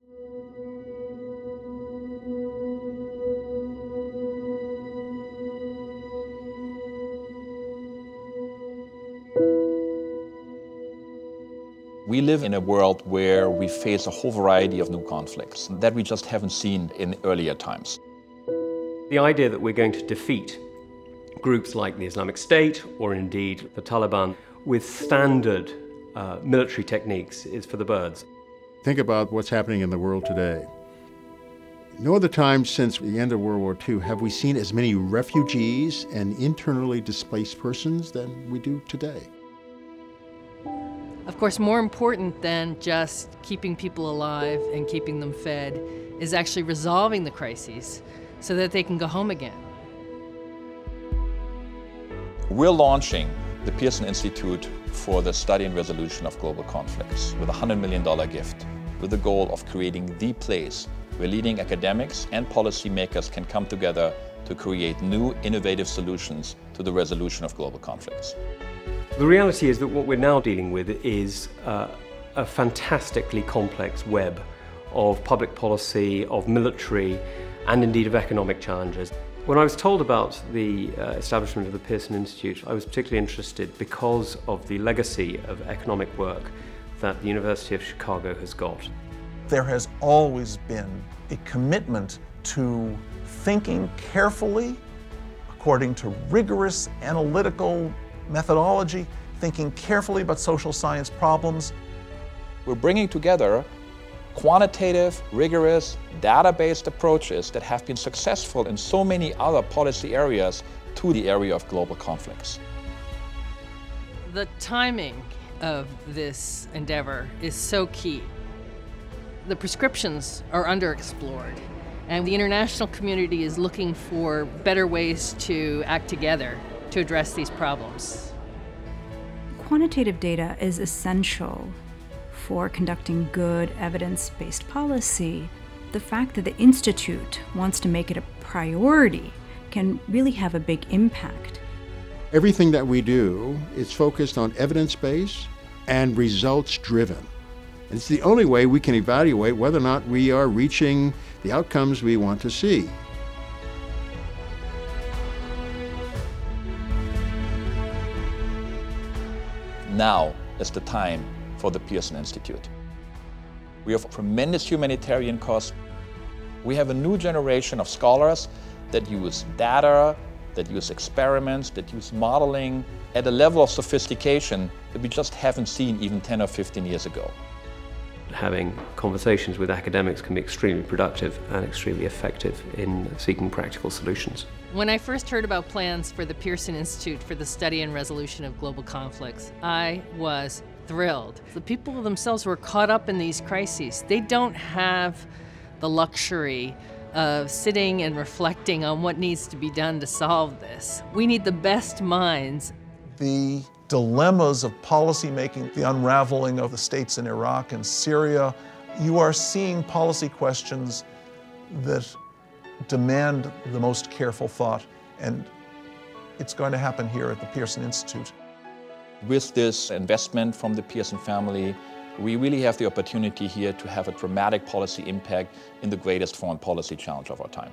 We live in a world where we face a whole variety of new conflicts that we just haven't seen in earlier times. The idea that we're going to defeat groups like the Islamic State or indeed the Taliban with standard military techniques is for the birds. Think about what's happening in the world today. No other time since the end of World War II have we seen as many refugees and internally displaced persons than we do today. Of course, more important than just keeping people alive and keeping them fed is actually resolving the crises so that they can go home again. We're launching the Pearson Institute for the Study and Resolution of Global Conflicts with a $100 million gift, with the goal of creating the place where leading academics and policymakers can come together to create new, innovative solutions to the resolution of global conflicts. The reality is that what we're now dealing with is a fantastically complex web of public policy, of military, and indeed of economic challenges. When I was told about the establishment of the Pearson Institute, I was particularly interested because of the legacy of economic work that the University of Chicago has got. There has always been a commitment to thinking carefully, according to rigorous analytical methodology, thinking carefully about social science problems. We're bringing together quantitative, rigorous, data-based approaches that have been successful in so many other policy areas to the area of global conflicts. The timing of this endeavor is so key. The prescriptions are underexplored, and the international community is looking for better ways to act together to address these problems. Quantitative data is essential for conducting good evidence-based policy. The fact that the Institute wants to make it a priority can really have a big impact. Everything that we do is focused on evidence-based and results-driven. It's the only way we can evaluate whether or not we are reaching the outcomes we want to see. Now is the time for the Pearson Institute. We have tremendous humanitarian costs. We have a new generation of scholars that use data, that use experiments, that use modeling at a level of sophistication that we just haven't seen even 10 or 15 years ago. Having conversations with academics can be extremely productive and extremely effective in seeking practical solutions. When I first heard about plans for the Pearson Institute for the Study and Resolution of Global Conflicts, I was thrilled. The people themselves who are caught up in these crises, they don't have the luxury of sitting and reflecting on what needs to be done to solve this. We need the best minds. The dilemmas of policymaking, the unraveling of the states in Iraq and Syria, you are seeing policy questions that demand the most careful thought, and it's going to happen here at the Pearson Institute. With this investment from the Pearson family, we really have the opportunity here to have a dramatic policy impact in the greatest foreign policy challenge of our time.